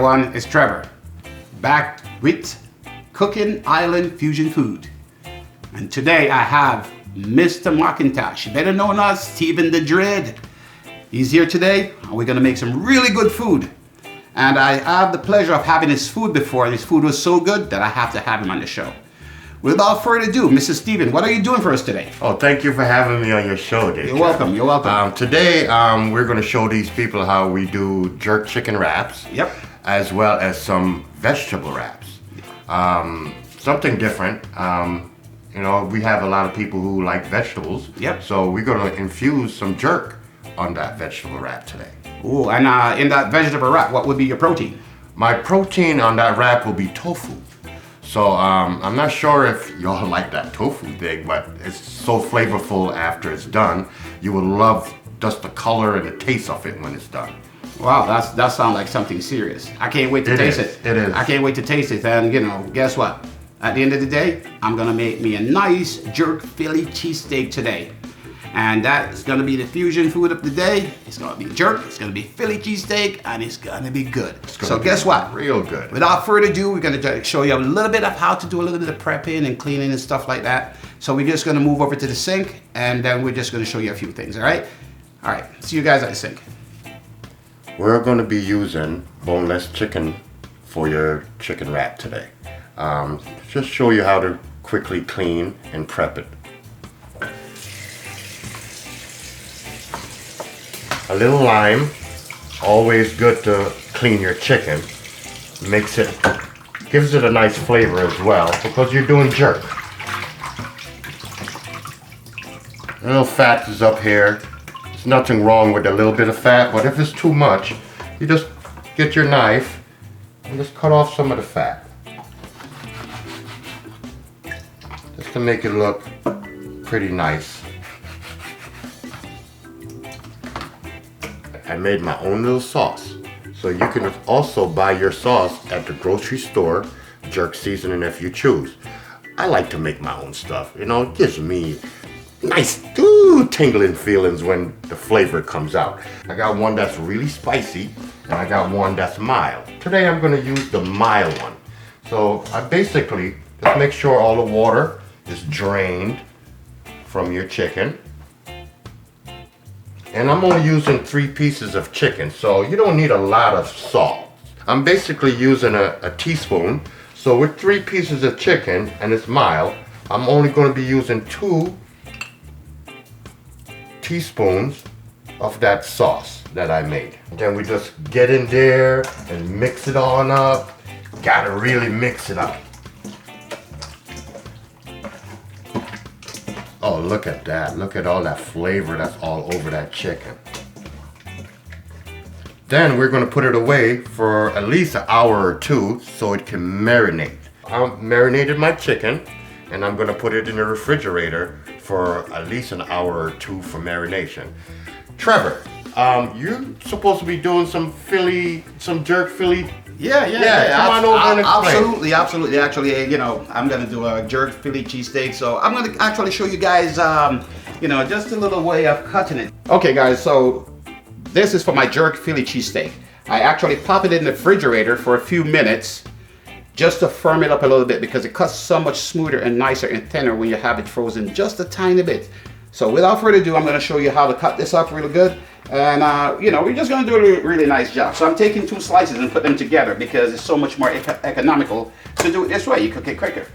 everyone, it's Trevor, back with Cooking Island Fusion Food. And today I have Mr. McIntosh, better known as Steven the Dread. He's here today, and we're gonna make some really good food. And I have the pleasure of having his food before, and his food was so good that I have to have him on the show. Without further ado, Mr. Steven, what are you doing for us today? Oh, thank you for having me on your show, Dave. You're welcome, you're welcome. Today, we're going to show these people how we do jerk chicken wraps. Yep. As well as some vegetable wraps. Something different. You know, we have a lot of people who like vegetables. Yep. So we're going to infuse some jerk on that vegetable wrap today. Ooh, and in that vegetable wrap, what would be your protein? My protein on that wrap will be tofu. So I'm not sure if y'all like that tofu thing, but it's so flavorful after it's done. You will love just the color and the taste of it when it's done. Wow, that sounds like something serious. I can't wait to taste it. It is. I can't wait to taste it. And you know, guess what? At the end of the day, I'm gonna make me a nice jerk Philly cheesesteak today. And that's gonna be the fusion food of the day. It's gonna be jerk, it's gonna be Philly cheesesteak, and it's gonna be good. So guess what? Real good. Without further ado, we're gonna show you a little bit of how to do a little bit of prepping and cleaning and stuff like that. So we're just gonna move over to the sink, and then we're just gonna show you a few things, all right? All right, see you guys at the sink. We're gonna be using boneless chicken for your chicken wrap today. Just show you how to quickly clean and prep it. A little lime, always good to clean your chicken. Gives it a nice flavor as well because you're doing jerk. A little fat is up here. There's nothing wrong with a little bit of fat, but if it's too much, you just get your knife and just cut off some of the fat. Just to make it look pretty nice. I made my own little sauce. So you can also buy your sauce at the grocery store, jerk seasoning if you choose. I like to make my own stuff. You know, it gives me nice tingling feelings when the flavor comes out. I got one that's really spicy and I got one that's mild. Today I'm gonna use the mild one. So I basically just make sure all the water is drained from your chicken. And I'm only using 3 pieces of chicken, so you don't need a lot of salt. I'm basically using a teaspoon. So with 3 pieces of chicken, and it's mild, I'm only going to be using 2 teaspoons of that sauce that I made. Then we just get in there and mix it on up. Gotta really mix it up. Oh, look at that. Look at all that flavor that's all over that chicken. Then we're going to put it away for at least an hour or 2 so it can marinate. I've marinated my chicken and I'm going to put it in the refrigerator for at least an hour or 2 for marination. Trevor, you're supposed to be doing some jerk Philly. Yeah. Come on over and explain. Absolutely. Actually, you know, I'm gonna do a jerk Philly cheesesteak. So I'm gonna actually show you guys, you know, just a little way of cutting it. Okay, guys. So this is for my jerk Philly cheesesteak. I actually pop it in the refrigerator for a few minutes, just to firm it up a little bit because it cuts so much smoother and nicer and thinner when you have it frozen just a tiny bit. So without further ado, I'm gonna show you how to cut this up real good. And you know, we're just gonna do a really nice job. So I'm taking 2 slices and put them together because it's so much more economical to do it this way. You cook it quicker.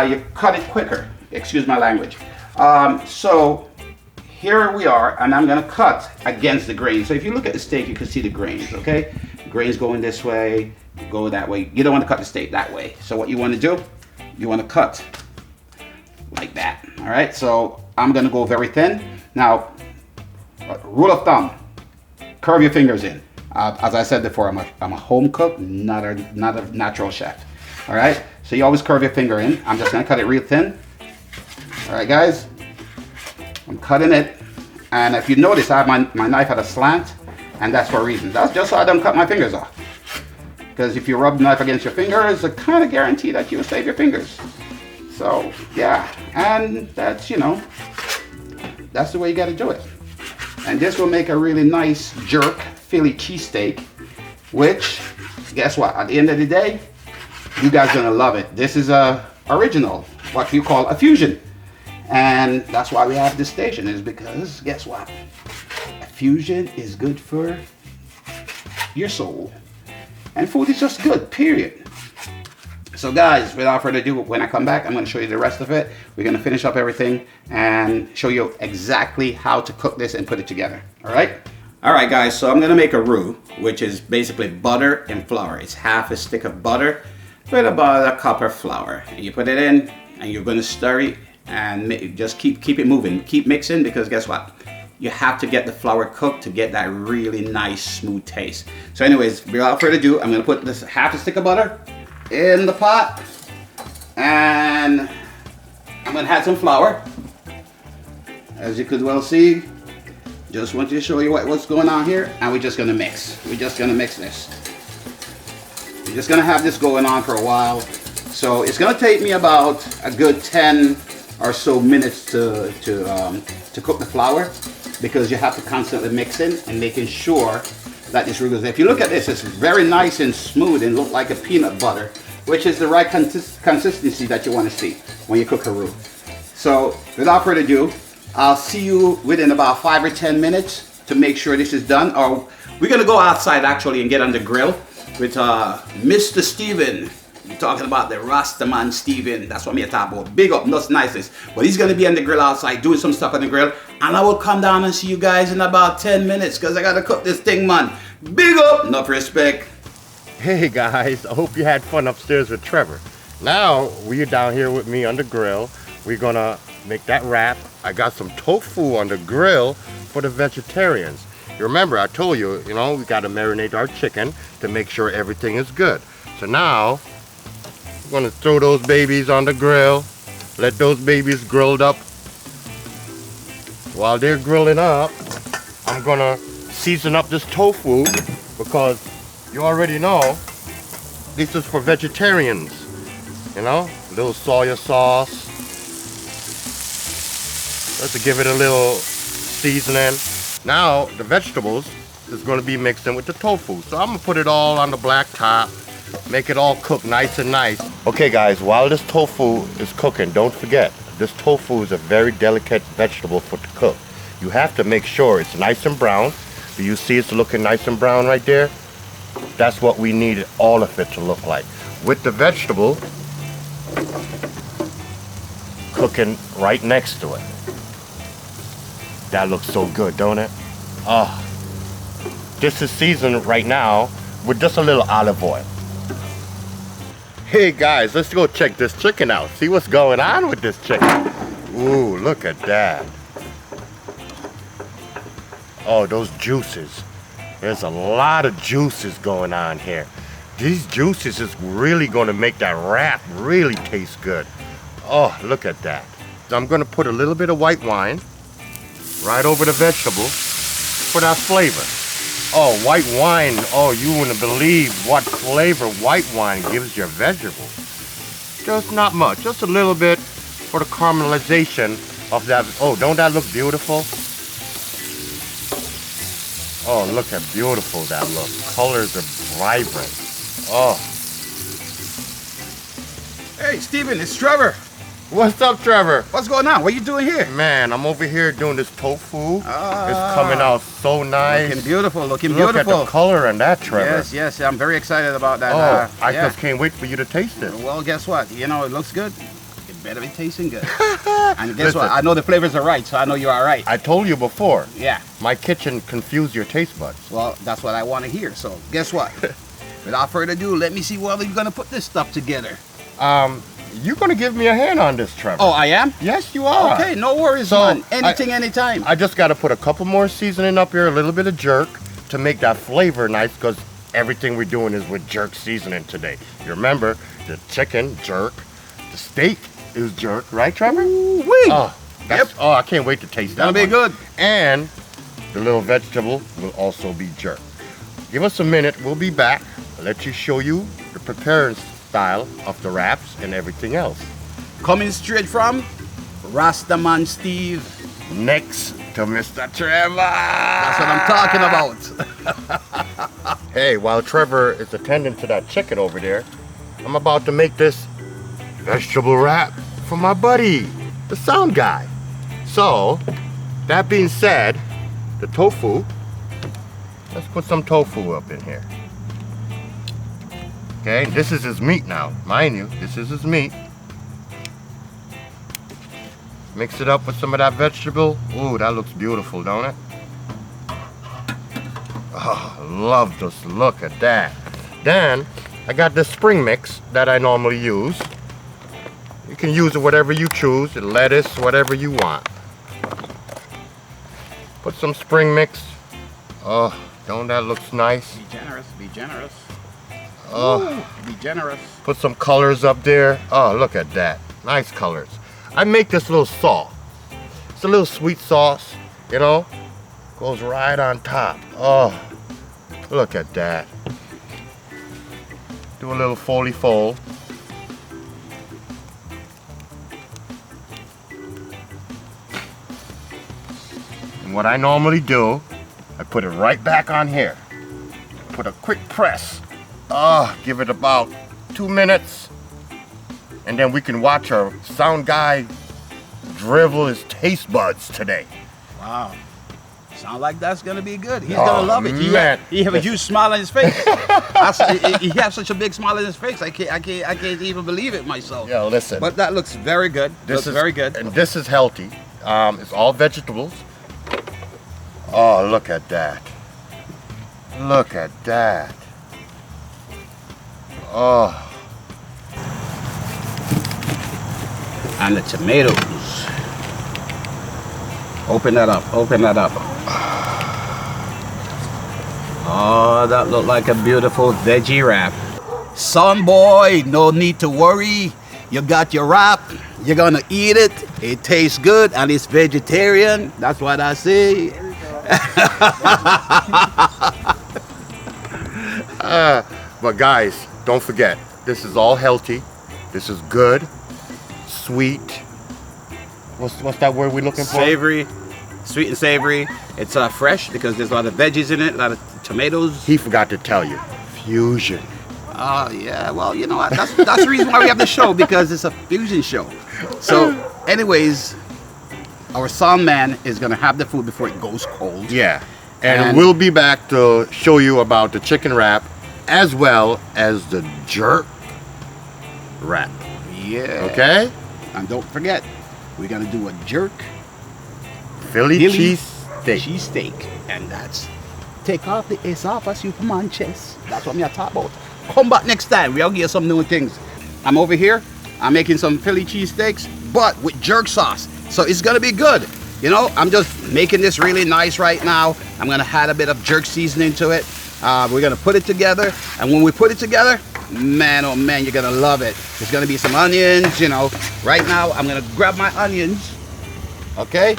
You cut it quicker. Excuse my language. So here we are, and I'm gonna cut against the grain. So if you look at the steak, you can see the grains, okay? The grains going this way, go that way. You don't want to cut the steak that way. So what you want to do, you want to cut like that. All right, so I'm gonna go very thin. Now, rule of thumb, curve your fingers in. As I said before, I'm a home cook, not a natural chef. All right, so you always curve your finger in. I'm just gonna cut it real thin. All right, guys, I'm cutting it. And if you notice, I have my knife at a slant, and that's for a reason. That's just so I don't cut my fingers off. Because if you rub the knife against your finger, it's a kind of guarantee that you'll save your fingers. So, yeah, and that's, you know, that's the way you gotta do it. And this will make a really nice jerk Philly cheesesteak, which guess what? At the end of the day, you guys are gonna love it. This is a original, what you call a fusion. And that's why we have this station, is because guess what? A fusion is good for your soul. And food is just good, period. So guys, without further ado, when I come back, I'm going to show you the rest of it. We're going to finish up everything and show you exactly how to cook this and put it together. All right? All right, guys, so I'm going to make a roux, which is basically butter and flour. It's half a stick of butter with about a cup of flour. And you put it in and you're going to stir it and just keep it moving. Keep mixing, because guess what? You have to get the flour cooked to get that really nice, smooth taste. So anyways, without further ado, I'm going to put this half a stick of butter in the pot, and I'm gonna add some flour. As you could well see, just want to show you what's going on here, and we're just gonna mix. We're just gonna mix this. We're just gonna have this going on for a while. So it's gonna take me about a good 10 or so minutes to cook the flour, because you have to constantly mix in and making sure that this roux goes. If you look at this, it's very nice and smooth and look like a peanut butter, which is the right consistency that you want to see when you cook a roux. So without further ado, I'll see you within about 5 or 10 minutes to make sure this is done. Or we're gonna go outside actually and get on the grill with Mr. Steven. We're talking about the Rastaman Steven. That's what me talk about. Big up, not nicest. But he's gonna be on the grill outside doing some stuff on the grill. And I will come down and see you guys in about 10 minutes, because I gotta cook this thing, man. Big up, enough respect. Hey guys, I hope you had fun upstairs with Trevor. Now we're down here with me on the grill. We're gonna make that wrap. I got some tofu on the grill for the vegetarians. You remember I told you, we gotta marinate our chicken to make sure everything is good. So now we're gonna throw those babies on the grill. Let those babies grill up. While they're grilling up, I'm gonna season up this tofu, because you already know this is for vegetarians. A little soya sauce, just to give it a little seasoning. Now the vegetables is going to be mixed in with the tofu, so I'm gonna put it all on the black top, make it all cook nice and nice. Okay guys, while this tofu is cooking, don't forget, this tofu is a very delicate vegetable to cook. You have to make sure it's nice and brown. Do you see it's looking nice and brown right there? That's what we need all of it to look like. With the vegetable cooking right next to it. That looks so good, don't it? Oh, this is seasoned right now with just a little olive oil. Hey guys, let's go check this chicken out. See what's going on with this chicken. Ooh, look at that. Oh, those juices. There's a lot of juices going on here. These juices is really going to make that wrap really taste good. Oh, look at that. So I'm going to put a little bit of white wine right over the vegetable for that flavor. Oh, white wine. Oh, you wouldn't believe what flavor white wine gives your vegetables. Just not much. Just a little bit for the caramelization of that. Oh, don't that look beautiful? Oh, look how beautiful that looks. Colors are vibrant. Oh. Hey, Steven, it's Trevor. What's up, Trevor? What's going on? What are you doing here? Man, I'm over here doing this tofu. It's coming out so nice. Looking beautiful, looking Look beautiful. at the color on that, Trevor. Yes, I'm very excited about that. Oh, I just can't wait for you to taste it. Well, guess what? It looks good. It better be tasting good. And guess what? I know the flavors are right, so I know you're all right. I told you before. Yeah. My kitchen confused your taste buds. Well, that's what I want to hear. So guess what? Without further ado, let me see whether you're going to put this stuff together. You're going to give me a hand on this, Trevor. Oh, I am? Yes, you are. Okay, no worries, man. Anything, anytime. I just got to put a couple more seasoning up here, a little bit of jerk to make that flavor nice, because everything we're doing is with jerk seasoning today. You remember, the chicken, jerk, the steak is jerk, right, Trevor? Ooh-wee. Oh, yep. Oh, I can't wait to taste that. That'll be good. And the little vegetable will also be jerk. Give us a minute. We'll be back. I'll let you show you the preparing style of the wraps and everything else. Coming straight from Rastaman Steve. Next to Mr. Trevor. That's what I'm talking about. Hey, while Trevor is attending to that chicken over there, I'm about to make this vegetable wrap for my buddy, the sound guy. So, that being said, the tofu, let's put some tofu up in here. Okay, this is his meat now. Mind you, this is his meat. Mix it up with some of that vegetable. Ooh, that looks beautiful, don't it? Oh, love this. Look at that. Then, I got this spring mix that I normally use. You can use it whatever you choose, lettuce, whatever you want. Put some spring mix. Oh, don't that looks nice? Be generous, be generous. Oh, be generous. put some colors up there. Oh, look at that. Nice colors. I make this little sauce. It's a little sweet sauce, you know? Goes right on top. Oh, look at that. Do a little foley fold. And what I normally do, I put it right back on here. Put a quick press. Give it about 2 minutes. And then we can watch our sound guy drivel his taste buds today. Wow. Sound like that's gonna be good. He's gonna love it. Man. He have a huge smile on his face. He has such a big smile on his face. I can't even believe it myself. Yeah, listen. But that looks very good. This is very good. And this is healthy. It's all vegetables. Oh, look at that. Look at that. Oh. And the tomatoes. Open that up. Open that up. Oh, that looked like a beautiful veggie wrap. Son boy, no need to worry. You got your wrap. You're gonna eat it. It tastes good and it's vegetarian. That's what I say. But guys, don't forget, this is all healthy. This is good, sweet. What's that word we're looking for? Savory, sweet and savory. It's fresh because there's a lot of veggies in it, a lot of tomatoes. He forgot to tell you, fusion. Oh yeah, well you know what? That's the reason why we have the show, because it's a fusion show. So, anyways, our sound man is gonna have the food before it goes cold. Yeah, and we'll be back to show you about the chicken wrap as well as the jerk wrap. Yeah. Okay? And don't forget, we're gonna do a jerk Philly cheesesteak. cheesesteak, and that's take off the ace off a Superman chest. That's what me I talk about. Come back next time. We'll get some new things. I'm over here. I'm making some Philly cheesesteaks, but with jerk sauce. So it's gonna be good. You know, I'm just making this really nice right now. I'm gonna add a bit of jerk seasoning to it. We're gonna put it together, and when we put it together, man, oh man, you're gonna love it. There's gonna be some onions, you know. Right now, I'm gonna grab my onions, okay?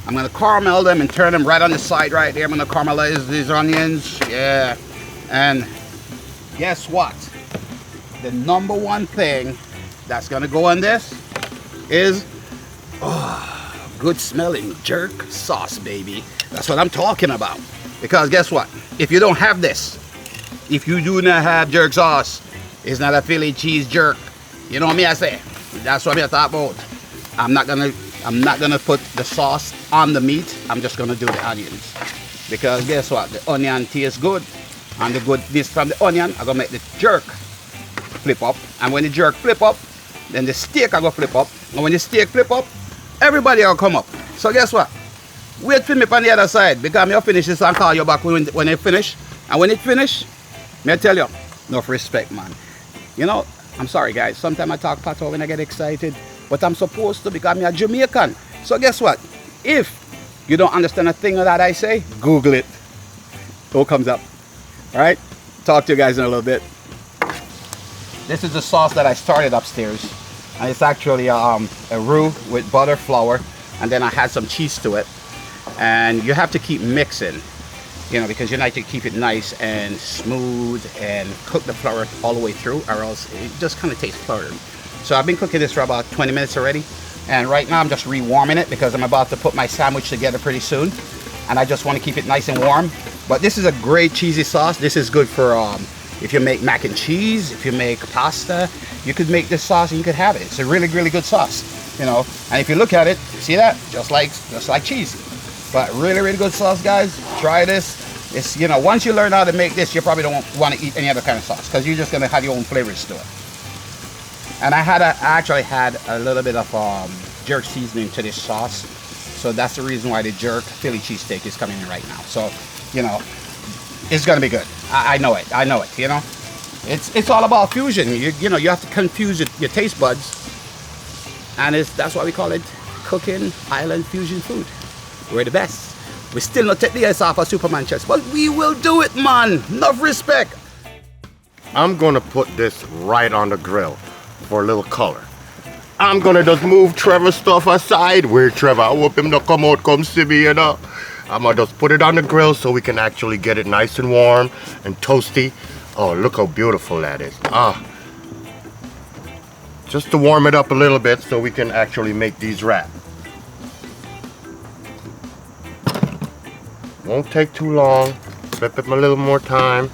I'm gonna caramel them and turn them right on the side right there. I'm gonna caramelize these onions, yeah. And guess what? The number one thing that's gonna go on this is good smelling jerk sauce, baby. That's what I'm talking about. Because guess what? If you don't have this, if you do not have jerk sauce, it's not a Philly cheese jerk. You know what I say? That's what I talk about. I'm not gonna put the sauce on the meat. I'm just gonna do the onions. Because guess what? The onion tastes good. And the goodness from the onion, I'm gonna make the jerk flip up. And when the jerk flip up, then the steak I go flip up. And when the steak flip up, everybody will come up. So guess what? Wait for me on the other side, because I'll finish this and call you back when it finish. And when it finish, may I tell you, enough respect, man. You know, I'm sorry guys, sometimes I talk pato when I get excited, but I'm supposed to because I'm a Jamaican. So guess what? If you don't understand a thing that I say, Google it. It all comes up. All right? Talk to you guys in a little bit. This is the sauce that I started upstairs. And it's actually a roux with butter, flour, and then I had some cheese to it. And you have to keep mixing, you know, because you like to keep it nice and smooth and cook the flour all the way through, or else it just kind of tastes flour. So I've been cooking this for about 20 minutes already. And right now I'm just rewarming it because I'm about to put my sandwich together pretty soon. And I just want to keep it nice and warm. But this is a great cheesy sauce. This is good for if you make mac and cheese, if you make pasta, you could make this sauce and you could have it. It's a really, really good sauce, you know. And if you look at it, see that? Just like cheese. But really, really good sauce, guys. Try this. It's, you know, once you learn how to make this, you probably don't want to eat any other kind of sauce because you're just gonna have your own flavors to it. And I actually had a little bit of jerk seasoning to this sauce, so that's the reason why the jerk Philly cheesesteak is coming in right now. So, you know, it's gonna be good. I know it. You know, it's all about fusion. You know, you have to confuse your taste buds, and that's why we call it cooking island fusion food. We're the best. We still not take the ice off our Superman chest, but we will do it, man. Enough respect. I'm gonna put this right on the grill for a little color. I'm gonna just move Trevor's stuff aside. Where Trevor? I hope him to come out, come see me, you know. I'm gonna just put it on the grill so we can actually get it nice and warm and toasty. Oh, look how beautiful that is. Just to warm it up a little bit so we can actually make these wraps. Won't take too long. Flip it a little more time.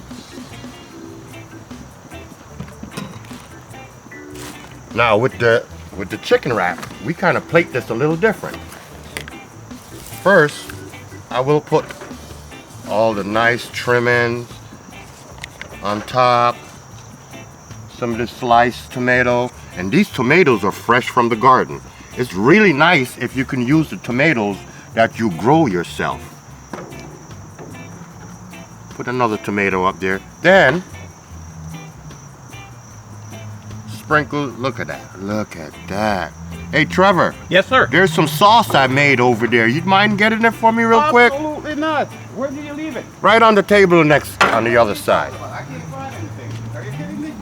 Now with the chicken wrap, we kind of plate this a little different. First, I will put all the nice trimmings on top, some of the sliced tomato, and these tomatoes are fresh from the garden. It's really nice if you can use the tomatoes that you grow yourself. Put another tomato up there. Then sprinkle, look at that. Hey Trevor. Yes, sir. There's some sauce I made over there. You'd mind getting it for me real quick? Absolutely not. Where did you leave it? Right on the table next, on the other side. I can't find anything. Are you kidding me?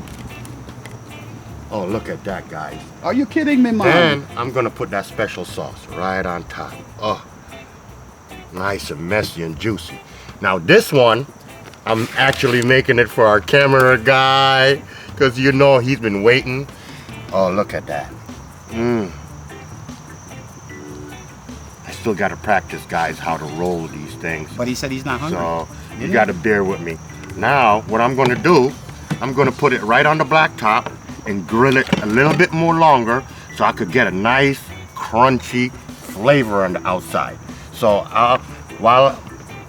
Oh, look at that, guys. Are you kidding me, man? Then I'm gonna put that special sauce right on top. Oh, nice and messy and juicy. Now this one, I'm actually making it for our camera guy, because you know he's been waiting. Oh, look at that. I still got to practice, guys, how to roll these things. But he said he's not hungry. So you got to bear with me. Now, what I'm going to do, I'm going to put it right on the black top and grill it a little bit more longer so I could get a nice, crunchy flavor on the outside. So while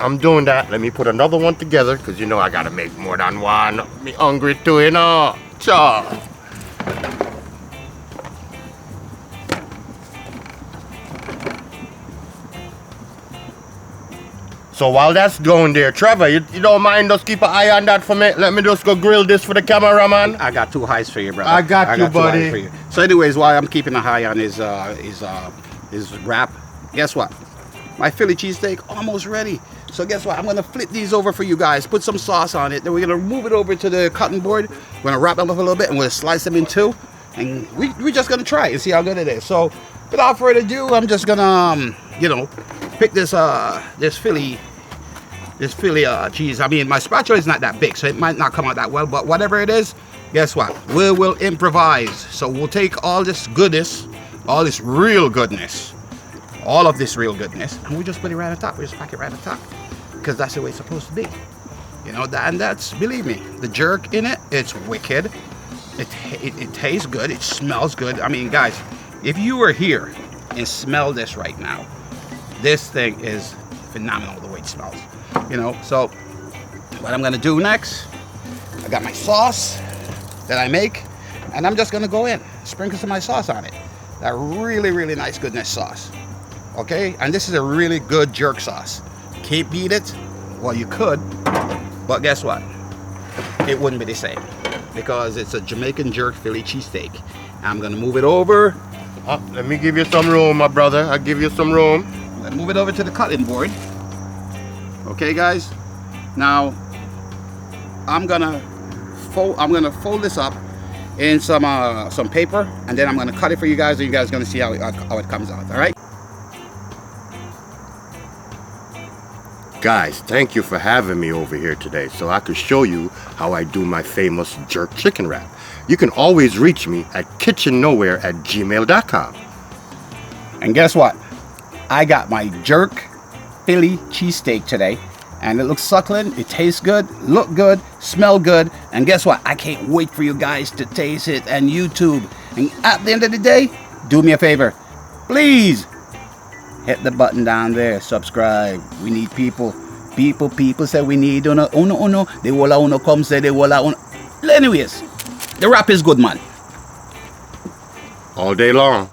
I'm doing that, let me put another one together because you know I got to make more than one. Me hungry too, you know. So, while that's going there, Trevor, you don't mind just keep an eye on that for me? Let me just go grill this for the cameraman. I got 2 highs for you, brother. I got you, buddy. For you. So anyways, while I'm keeping an eye on his wrap, guess what? My Philly cheesesteak almost ready. So guess what? I'm gonna flip these over for you guys, put some sauce on it, then we're gonna move it over to the cutting board. We're gonna wrap them up a little bit and we'll slice them in 2. And we're just gonna try it and see how good it is. So without further ado, I'm just gonna you know, pick this Philly cheese. I mean, my spatula is not that big, so it might not come out that well, but whatever it is, guess what? We will improvise. So we'll take all this goodness, all this real goodness, all of this real goodness, and we just put it right on top. We just pack it right on top, because that's the way it's supposed to be. You know, and that's, believe me, the jerk in it, it's wicked. It tastes good. It smells good. I mean, guys, if you were here and smell this right now, this thing is phenomenal the way it smells. You know, so what I'm gonna do next, I got my sauce that I make, and I'm just gonna go in, sprinkle some of my sauce on it. That really, really nice goodness sauce. Okay, and this is a really good jerk sauce. Can't beat it. Well, you could, but guess what? It wouldn't be the same because it's a Jamaican jerk Philly cheesesteak. I'm gonna move it over. Let me give you some room, my brother. I'll give you some room. I'm gonna move it over to the cutting board. Okay, guys. Now I'm gonna fold this up in some paper, and then I'm gonna cut it for you guys, and you guys are gonna see how it comes out. All right. Guys, thank you for having me over here today so I could show you how I do my famous jerk chicken wrap. You can always reach me at kitchenknowhere@gmail.com. And guess what? I got my jerk Philly cheesesteak today, And it looks succulent, it tastes good, look good, smell good, and guess what? I can't wait for you guys to taste it and YouTube. And at the end of the day, do me a favor. Please hit the button down there, subscribe. We need people. People say we need uno. They walla uno come say they walla uno. Anyways, the rap is good, man. All day long.